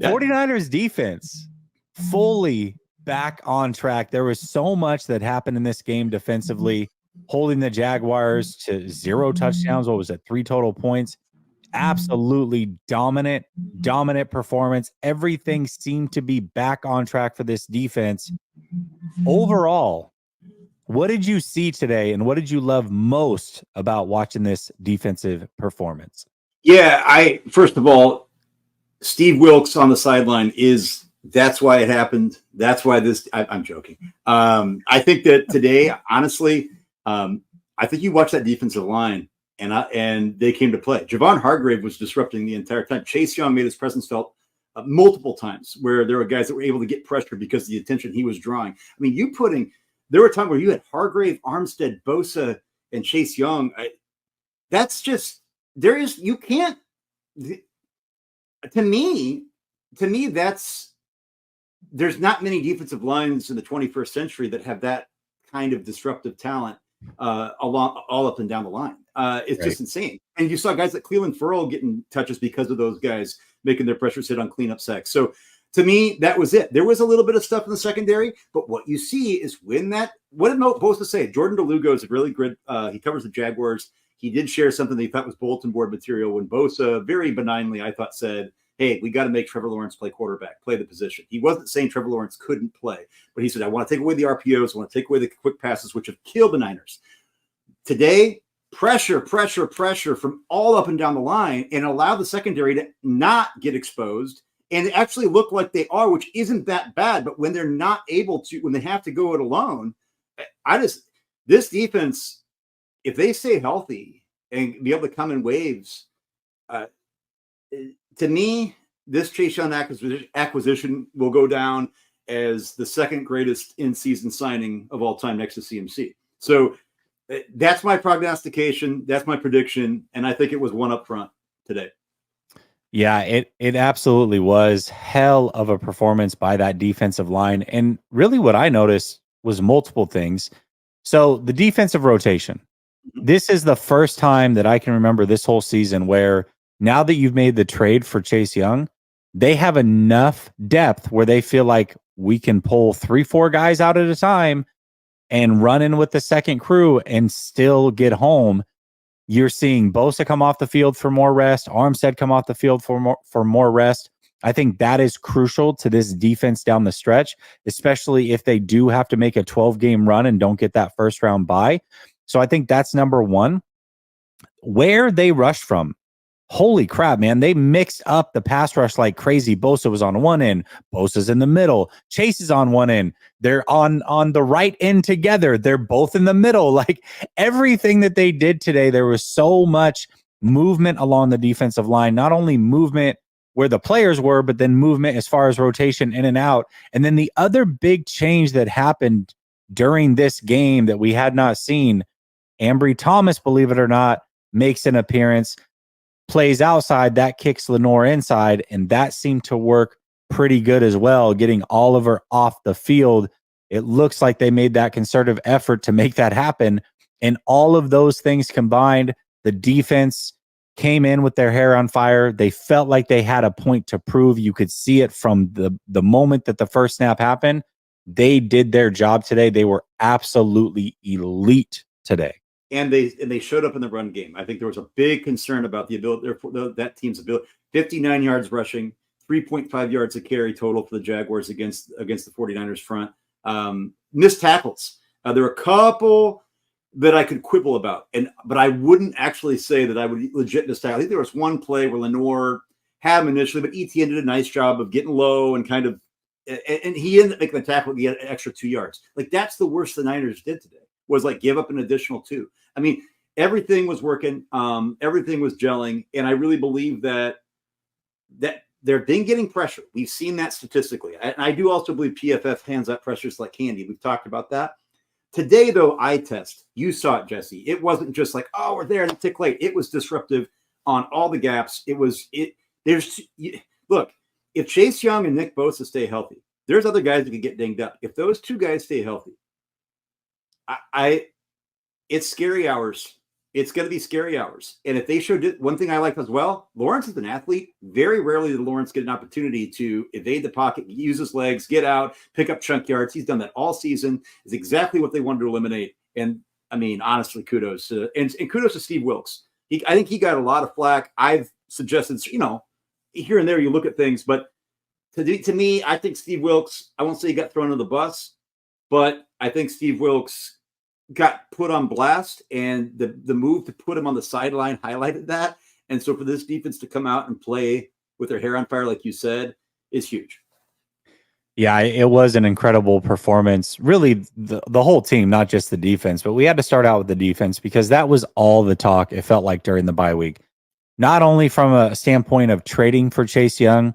49ers defense fully back on track. There was so much that happened in this game defensively, holding the Jaguars to 0 touchdowns. What was it? 3 total points. Absolutely dominant performance. Everything seemed to be back on track for this defense. Overall, what did you see today, and what did you love most about watching this defensive performance? Yeah, first of all, Steve Wilkes on the sideline that's why it happened. That's why I'm joking. I think that today, honestly, I think you watch that defensive line and they came to play. Javon Hargrave was disrupting the entire time. Chase Young made his presence felt multiple times where there were guys that were able to get pressure because of the attention he was drawing. I mean, there were times where you had Hargrave, Armstead, Bosa, and Chase Young. To me, there's not many defensive lines in the 21st century that have that kind of disruptive talent all up and down the line. It's just insane. And you saw guys like Cleveland Ferrell getting touches because of those guys making their pressures hit on cleanup sacks. So to me, that was it. There was a little bit of stuff in the secondary, but what you see is what did Bosa say? Jordan DeLugo is a really good, he covers the Jaguars. He did share something that he thought was bulletin board material when Bosa very benignly, I thought, said, hey, we got to make Trevor Lawrence play quarterback, play the position. He wasn't saying Trevor Lawrence couldn't play, but he said, I want to take away the RPOs. I want to take away the quick passes, which have killed the Niners. Today, pressure from all up and down the line and allow the secondary to not get exposed and actually look like they are, which isn't that bad. But when they're not able to, when they have to go it alone, this defense, if they stay healthy and be able to come in waves, to me, this Chase Young acquisition will go down as the second greatest in-season signing of all time next to CMC. So that's my prognostication. That's my prediction. And I think it was one up front today. Yeah, it absolutely was hell of a performance by that defensive line. And really what I noticed was multiple things. So the defensive rotation. This is the first time that I can remember this whole season where now that you've made the trade for Chase Young, they have enough depth where they feel like we can pull 3-4 guys out at a time and run in with the second crew and still get home. You're seeing Bosa come off the field for more rest, Armstead come off the field for more rest. I think that is crucial to this defense down the stretch, especially if they do have to make a 12-game run and don't get that first round bye. So I think that's number one. Where they rushed from, holy crap, man. They mixed up the pass rush like crazy. Bosa was on one end. Bosa's in the middle. Chase is on one end. They're on the right end together. They're both in the middle. Like everything that they did today, there was so much movement along the defensive line. Not only movement where the players were, but then movement as far as rotation in and out. And then the other big change that happened during this game that we had not seen, Ambry Thomas, believe it or not, makes an appearance. Plays outside, that kicks Lenore inside, and that seemed to work pretty good as well, getting Oliver off the field. It looks like they made that concerted effort to make that happen, and all of those things combined, the defense came in with their hair on fire. They felt like they had a point to prove. You could see it from the moment that the first snap happened. They did their job today. They were absolutely elite today. And they showed up in the run game. I think there was a big concern about the ability, that team's ability. 59 yards rushing, 3.5 yards a carry total for the Jaguars against the 49ers front. Missed tackles. There were a couple that I could quibble about, but I wouldn't actually say that I would legit miss tackle. I think there was one play where Lenore had him initially, but Etienne did a nice job of getting low and kind of, and he ended up making the tackle to get an extra 2 yards. Like that's the worst the Niners did today. Was like give up an additional 2. I mean, everything was working, everything was gelling, and I really believe that they've been getting pressure. We've seen that statistically, and I do also believe PFF hands out pressures like candy. We've talked about that today, though. Eye test, you saw it, Jesse. It wasn't just like, oh, we're there and it tick late. It was disruptive on all the gaps. Look, if Chase Young and Nick Bosa stay healthy, there's other guys that could get dinged up. If those two guys stay healthy, it's scary hours it's going to be scary hours. And if they showed it, one thing I like as well, Lawrence is an athlete. Very rarely did Lawrence get an opportunity to evade the pocket, use his legs, get out, pick up chunk yards. He's done that all season. Is exactly what they wanted to eliminate. And I mean, honestly, kudos to and kudos to Steve Wilkes. I think he got a lot of flack. I've suggested, here and there you look at things, but to me, I think Steve Wilkes, I won't say he got thrown under the bus, but I think Steve Wilkes got put on blast, and the move to put him on the sideline highlighted that. And so for this defense to come out and play with their hair on fire, like you said, is huge. Yeah, it was an incredible performance. Really, the whole team, not just the defense, but we had to start out with the defense because that was all the talk it felt like during the bye week. Not only from a standpoint of trading for Chase Young,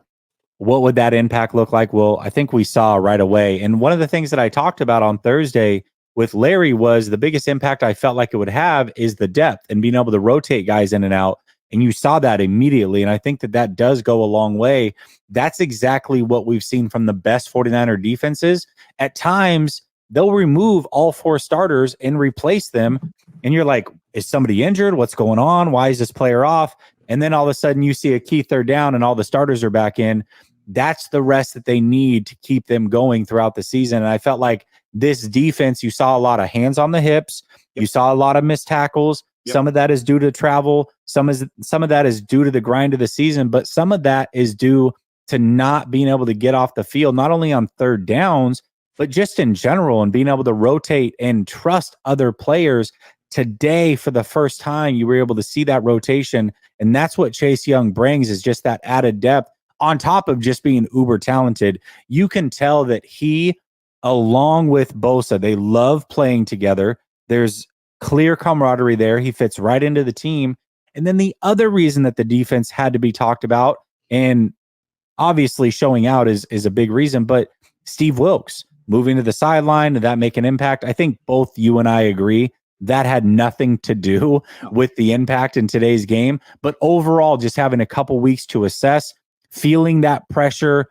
what would that impact look like? Well, I think we saw right away. And one of the things that I talked about on Thursday with Larry was the biggest impact I felt like it would have is the depth and being able to rotate guys in and out. And you saw that immediately. And I think that does go a long way. That's exactly what we've seen from the best 49er defenses. At times, they'll remove all 4 starters and replace them. And you're like, is somebody injured? What's going on? Why is this player off? And then all of a sudden you see a key third down and all the starters are back in. That's the rest that they need to keep them going throughout the season. And I felt like this defense, you saw a lot of hands on the hips. Yep. You saw a lot of missed tackles. Yep. Some of that is due to travel. Some of that is due to the grind of the season, but some of that is due to not being able to get off the field, not only on third downs, but just in general, and being able to rotate and trust other players. Today, for the first time, you were able to see that rotation. And that's what Chase Young brings, is just that added depth on top of just being uber talented. You can tell that he, along with Bosa, they love playing together. There's clear camaraderie there. He fits right into the team. And then the other reason that the defense had to be talked about, and obviously showing out is a big reason, but Steve Wilkes moving to the sideline, did that make an impact? I think both you and I agree that had nothing to do with the impact in today's game. But overall, just having a couple weeks to assess, feeling that pressure,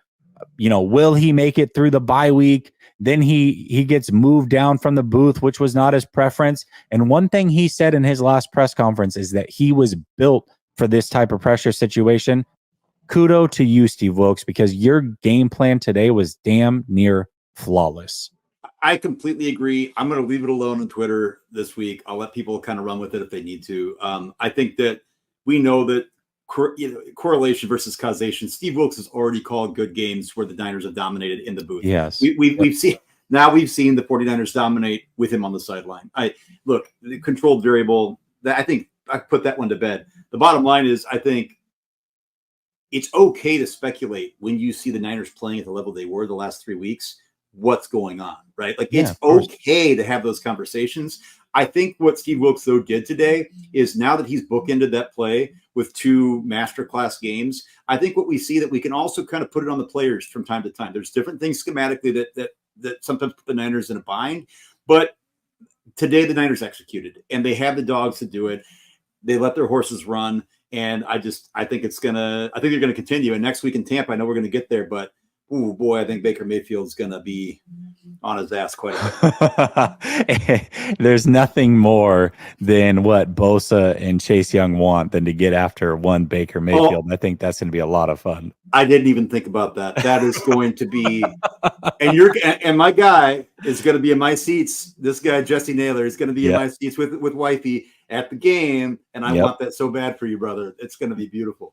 will he make it through the bye week? Then he gets moved down from the booth, which was not his preference. And one thing he said in his last press conference is that he was built for this type of pressure situation. Kudos to you, Steve Wilkes, because your game plan today was damn near flawless. I completely agree. I'm going to leave it alone on Twitter this week. I'll let people kind of run with it if they need to. I think that we know that correlation versus causation. Steve Wilkes has already called good games where the Niners have dominated in the booth. Yes, we've seen the 49ers dominate with him on the sideline. Look, the controlled variable. I think I put that one to bed. The bottom line is, I think it's okay to speculate when you see the Niners playing at the level they were the last 3 weeks. What's going on, right? Like, it's okay to have those conversations. I think what Steve Wilkes, though, did today is, now that he's bookended that play with 2 masterclass games, I think what we see that we can also kind of put it on the players from time to time. There's different things schematically that sometimes put the Niners in a bind, but today the Niners executed, and they have the dogs to do it. They let their horses run, and I think they're going to continue. And next week in Tampa, I know we're going to get there, but oh boy, I think Baker Mayfield's going to be on his ass quite a bit. There's nothing more than what Bosa and Chase Young want than to get after one Baker Mayfield. I think that's going to be a lot of fun. I didn't even think about that. That is going to be, and my guy is going to be in my seats. This guy, Jesse Naylor, is going to be in my seats with wifey at the game. And I want that so bad for you, brother. It's going to be beautiful.